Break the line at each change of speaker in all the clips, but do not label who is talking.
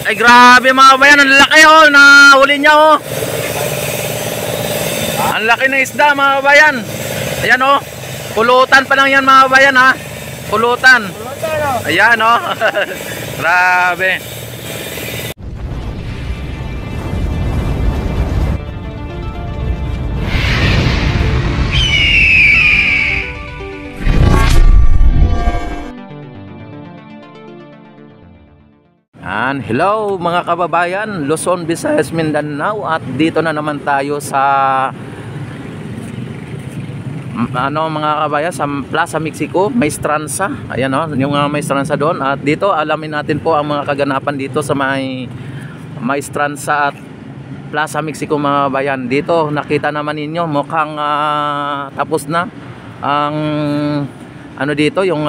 Ay grabe mga kabayan, ang laki oh, nahuli niya oh. Ang laki ng isda mga kabayan. Ayan oh, pulutan pa lang yan mga kabayan ha. Pulutan. Ayan oh. Grabe. Hello mga kababayan, Luzon, Visayas, Mindanao, at dito na naman tayo sa mga kababayan sa Plaza Mexico, Maestranza. Ayan yung Maestranza doon. At dito alamin natin po ang mga kaganapan dito sa Maestranza at Plaza Mexico mga kababayan. Dito nakita naman ninyo mukhang tapos na ang dito yung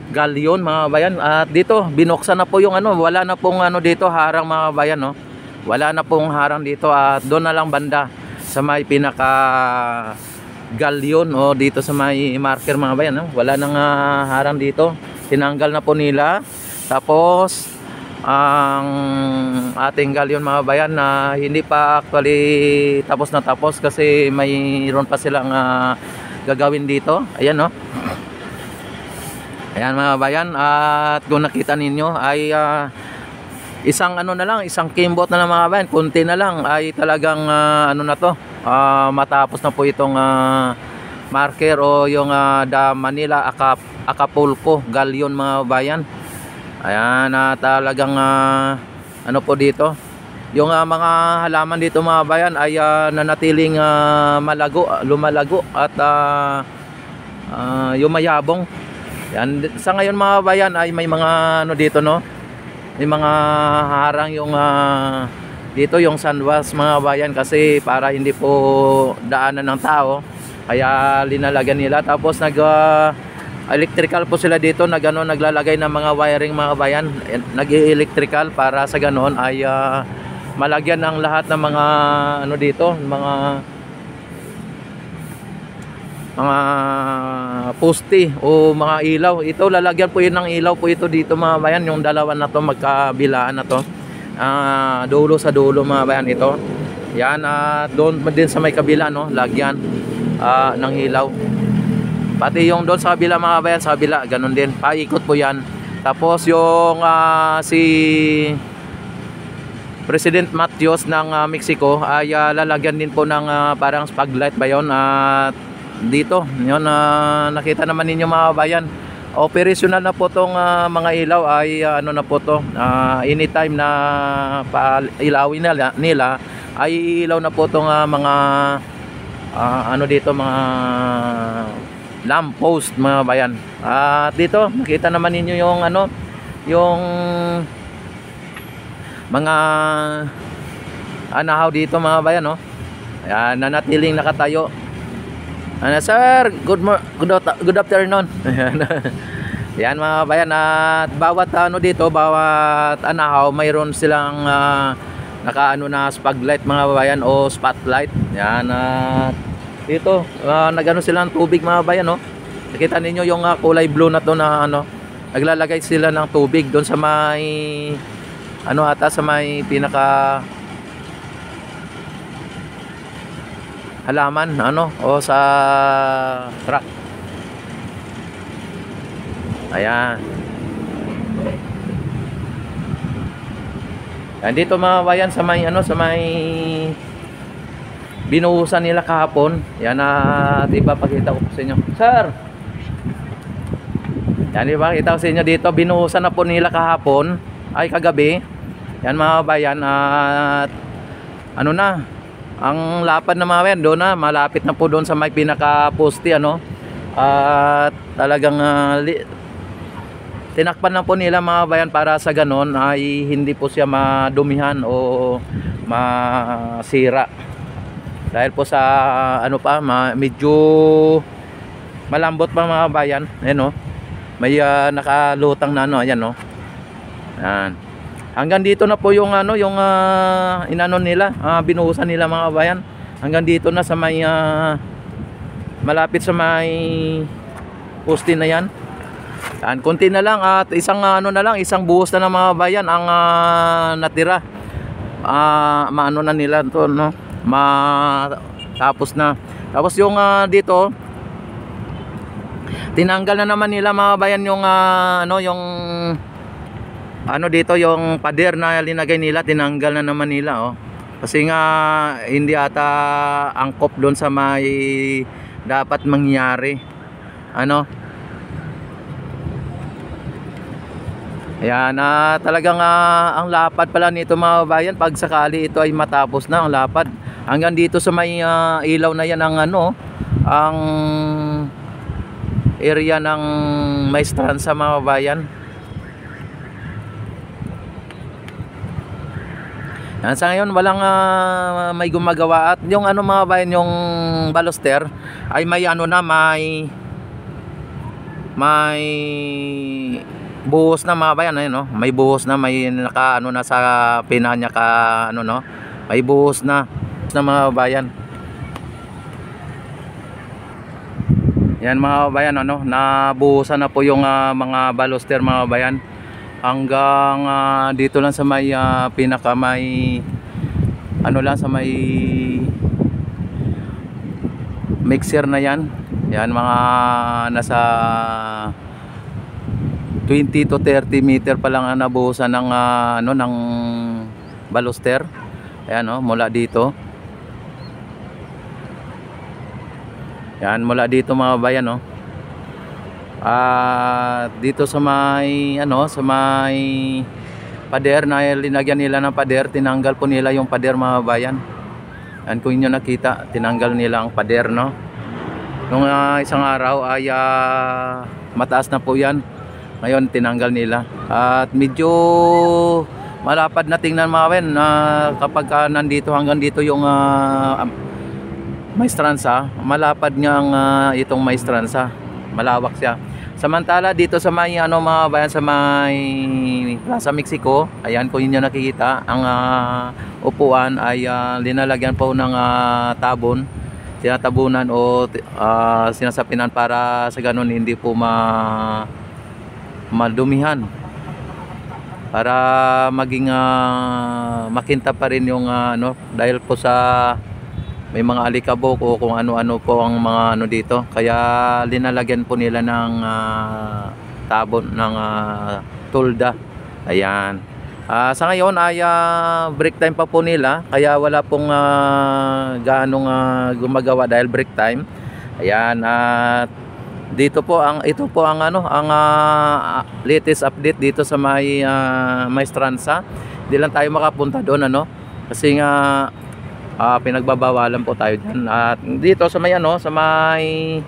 galyon mga kabayan. At dito binuksan na po yung wala na pong dito harang mga kabayan no. Wala na pong harang dito at doon na lang banda sa may pinaka galyon o dito sa may marker mga kabayan no. Wala nang harang dito. Tinanggal na po nila. Tapos ang ating galyon mga kabayan na hindi pa actually tapos na tapos kasi mayroon pa silang gagawin dito. Ayan no. Ayan mga kabayan, at kung nakita ninyo ay isang isang kimbot na lang mga kabayan, kunti na lang ay talagang matapos na po itong marker o yung The Manila Acapulco galyon mga kabayan. Ayan, talagang po dito yung mga halaman dito mga kabayan ay nanatiling lumalago at yumayabong. Yan, sa ngayon mga kabayan ay may mga dito no. May mga harang yung dito yung sandwas mga kabayan kasi para hindi po daanan ng tao. Kaya linalagyan nila. Tapos electrical po sila dito naglalagay ng mga wiring mga kabayan. Nag-electrical para sa ganon ay malagyan ng lahat ng mga dito, mga poste o mga ilaw. Ito lalagyan po yun ng ilaw po ito dito mga bayan, yung dalawa na to magkabilaan na to, dulo sa dulo mga bayan ito. Yan, doon din sa may kabila no, lagyan ng ilaw. Pati yung doon sa kabila mga bayan, sa kabila ganun din, paikot po yan. Tapos yung si President Marcos ng Mexico ay lalagyan din po ng parang spotlight ba yun. At dito yun, nakita naman ninyo mga kabayan, operational na po tong mga ilaw ay na po to, anytime na pailawin nila ay ilaw na po tong mga dito mga lamp post mga kabayan. At dito nakita naman ninyo yung yung mga anahaw dito mga kabayan no. Ayan, nanatiling nakatayo. Sir, good afternoon. Yan mga kabayan, at bawat dito, bawat anahaw mayroon silang na spotlight mga kabayan o spotlight. Yan, dito nagano silang tubig mga kabayan no. Nakita ninyo yung kulay blue na to na naglalagay sila ng tubig doon sa may ata sa may pinaka halaman o sa truck. Ayan. Yan dito mga bayan sa may sa may binuhusan nila kahapon. Yan, at ipapakita ko sa inyo. Sir. Yan, ipapakita ko sa inyo dito, binuhusan na po nila kahapon ay kagabi. Yan mga bayan, at na ang lapad na mga bayan doon na malapit na po doon sa may pinaka poste at talagang tinakpan na po nila mga bayan para sa ganon ay hindi po siya madumihan o masira dahil po sa medyo malambot pa mga bayan. Ayan may nakalutang na ayan yan. Hanggang dito na po yung yung nila, binuhusan nila mga kabayan. Hanggang dito na sa may malapit sa may poste na yan. Yan, konti na lang at isang ano na lang, isang buhos na ng mga bayan ang natira. Maano na nila to, no? Tapos na. Tapos yung dito tinanggal na naman nila mga bayan yung ano, yung ano dito, yung pader na linagay nila, tinanggal na naman nila, oh. Kasi nga hindi ata angkop doon sa may dapat mangyari. Ano? Ayan, talagang ang lapad pala nito mga bayan, pag sakali ito ay matapos na, ang lapad hanggang dito sa may ilaw na yan ang ano, ang area ng Maestranza mga bayan. Yan, sa ngayon walang may gumagawa at yung ano mga bayan, yung baluster ay may ano na, may buhos na mga bayan, ayun, no? May buhos na, may naka ano na sa pinanya ka ano, no? May buhos na mga bayan. Yan mga bayan, ano, nabuhusan na po yung mga baluster mga bayan. Hanggang dito lang sa may pinaka may ano lang, sa may mixer na yan. Yan mga nasa 20 to 30 meter pa lang ang nabuhusan ng ano, ng baluster. Ayan, oh, mula dito. Yan, mula dito mga bayan, oh. Dito sa may ano, sa may pader na linagyan nila ng pader, tinanggal po nila yung pader mga bayan. Yan, kung inyo nakita, tinanggal nila ang pader, no. Nung isang araw ay mataas na po yan. Ngayon tinanggal nila. At medyo malapad na tingnan mga bayan, kapag nandito hanggang dito yung Maestranza, malapad nga ang itong Maestranza, malawak siya. Samantala dito sa may ano mga bayan, sa may Plaza Mexico, ayan, kung inyo nakikita, ang upuan ay linalagyan po ng tabon, tinatabunan o sinasapinan para sa ganun hindi po madumihan, para maging makintab pa rin yung ano, dahil po sa may mga alikabok o kung ano-ano po ang mga ano dito, kaya linalagyan po nila ng tabon ng tulda. Ayan, sa ngayon ay break time pa po nila, kaya wala pong gaanong gumagawa dahil break time. Ayan, at dito po ito po ang ano, ang latest update dito sa may Maestranza. Hindi lang tayo makapunta doon, ano, kasi nga pinagbabawalan po tayo diyan. At dito sa may ano, sa may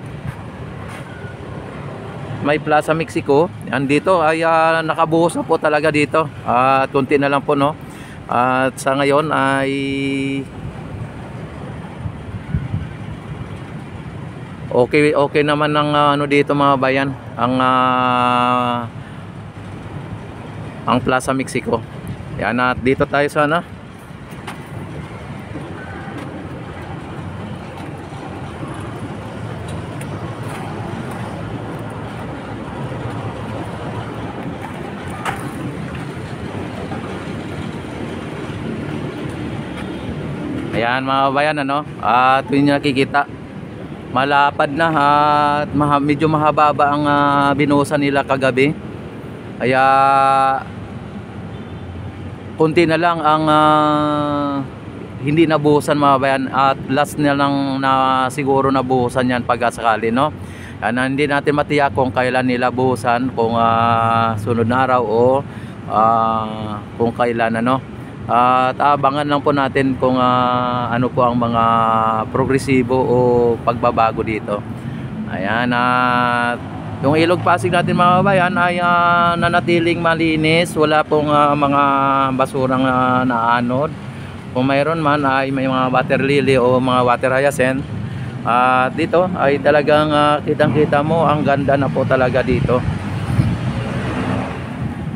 Plaza Mexico, yan dito ay nakabuhos na po talaga dito. At kunti na lang po, no. At sa ngayon ay okay naman ng ano dito mga bayan, ang Plaza Mexico. Yan, at dito tayo sana. Ayan mga bayan, ano, at yun yung nakikita, malapad na at medyo mahaba ang binuhusan nila kagabi. Kaya kunti na lang ang hindi nabuhusan mga bayan, at last na lang na siguro nabuhusan yan pag sakali, no. Yan, hindi natin matiyak kung kailan nila buhusan, kung sunod na araw o kung kailan, ano. At abangan lang po natin kung ano po ang mga progresibo o pagbabago dito. Ayan, at yung Ilog Pasig natin mga kabayan ay nanatiling malinis, wala pong mga basurang naanod. Kung mayroon man ay may mga water lily o mga water hyacinth. At dito ay talagang kitang-kita mo ang ganda na po talaga dito.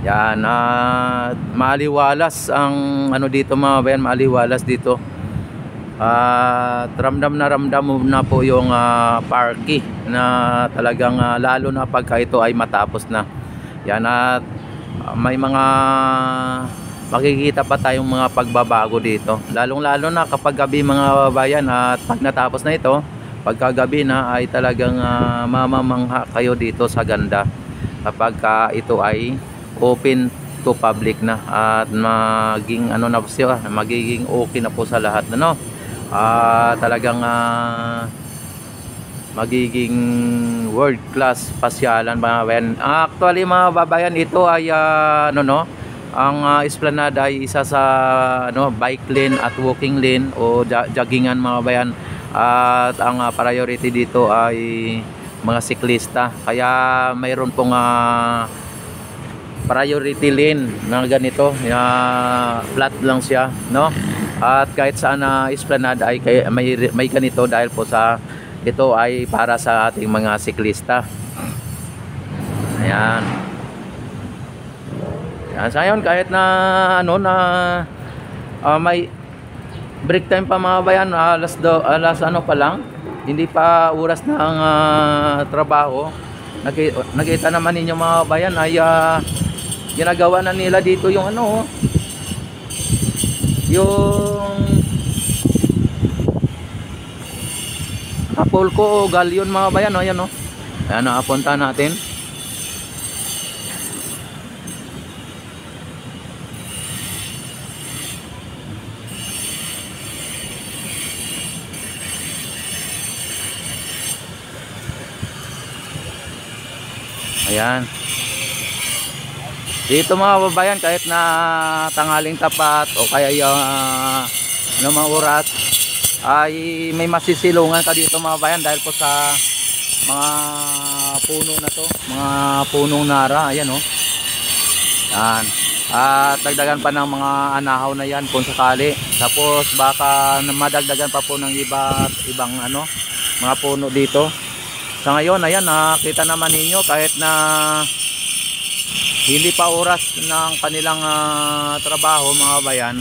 Yan, maaliwalas ang ano dito mga kabayan, maaliwalas dito. At ramdam mo na po yung parky na talagang lalo na pagka ito ay matapos na. Yan, at may mga makikita pa tayong mga pagbabago dito, lalong lalo na kapag gabi mga bayan. At pag natapos na ito, pagkagabi na, ay talagang mamamangha kayo dito sa ganda kapag ito ay open to public na, at maging ano na po siya, magiging okay na po sa lahat, ano. Talagang magiging world class pasyalan mga bayan. Actually mga babayan, ito ay ang Esplanade ay isa sa bike lane at walking lane o joggingan mga bayan. At ang priority dito ay mga siklista, kaya mayroon pong priority lane na ganito, flat lang siya, no. At kahit saan na Esplanade ay may ganito, dahil po sa ito ay para sa ating mga siklista. Ayan. Yan, sa ngayon kahit na may break time pa mga bayan, alas pa lang, hindi pa oras na ang trabaho. Nakita naman ninyo mga bayan ay ginagawa na nila dito yung yung Apolco o Galyon mga bayan. Ayan ayan, nakapunta natin. Ayan. Dito mga babayan, kahit na tanghaling tapat o kaya yung mga oras, ay may masisilungan ka dito mga bayan, dahil po sa mga puno na to, mga punong nara. Ayan yan. At dagdagan pa ng mga anahaw na yan kung sakali. Tapos baka madagdagan pa po ng ibang mga puno dito. Sa ngayon, ayan, nakita naman ninyo, kahit na hindi pa oras ng kanilang trabaho mga bayan,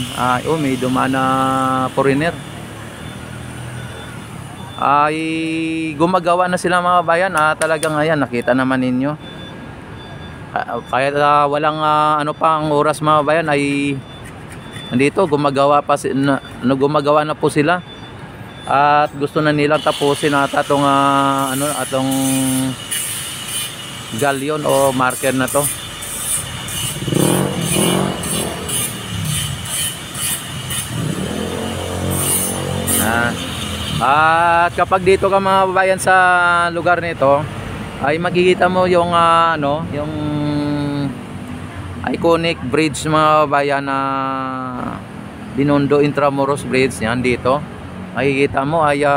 may dumaan na foreigner. Ay gumagawa na sila mga bayan. Talagang ayan, nakita naman ninyo. Kahit walang pang oras mga bayan, ay nandito gumagawa na po sila. At gusto na nilang tapusin atong atong galyon o marker na to. At kapag dito ka mga babayan sa lugar nito, ay makikita mo yung yung iconic bridge mga babayan na Binondo Intramuros Bridge. Yan dito makikita mo ay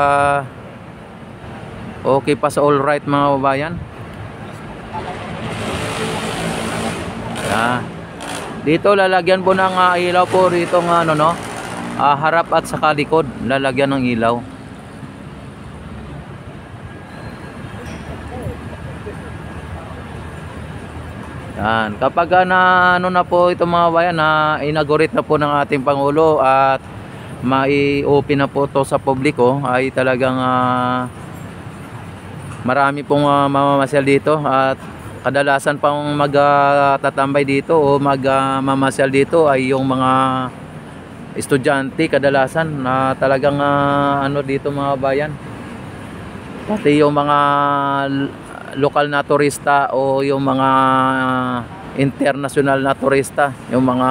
okay pa sa all right mga babayan. Dito lalagyan po ng ilaw po rito ng harap at saka likod, lalagyan ng ilaw. Yan, kapag na po ito mga bayan, na inaugurate na po ng ating Pangulo at mai-open na po to sa publiko, ay talagang marami pong mamamasyal dito. At kadalasan pang magtatambay dito o magmamasyal dito ay yung mga estudyante kadalasan, na talagang dito mga bayan. Pati yung mga lokal na turista o yung mga international na turista, yung mga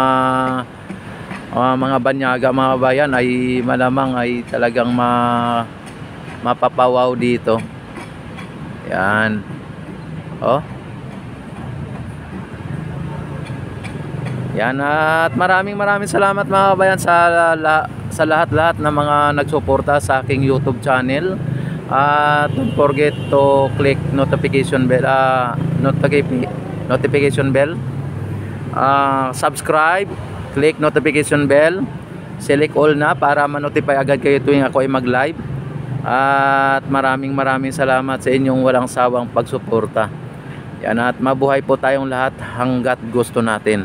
banyaga mga bayan, ay malamang ay talagang mapapawaw dito. Yan. Yan, at maraming salamat mga kabayan sa lahat-lahat na mga nagsuporta sa aking YouTube channel. At don't forget to click notification bell, subscribe, click notification bell, select all na para ma-notify agad kayo tuwing ako ay mag-live. At maraming salamat sa inyong walang sawang pagsuporta. Yan, at mabuhay po tayong lahat hanggat gusto natin.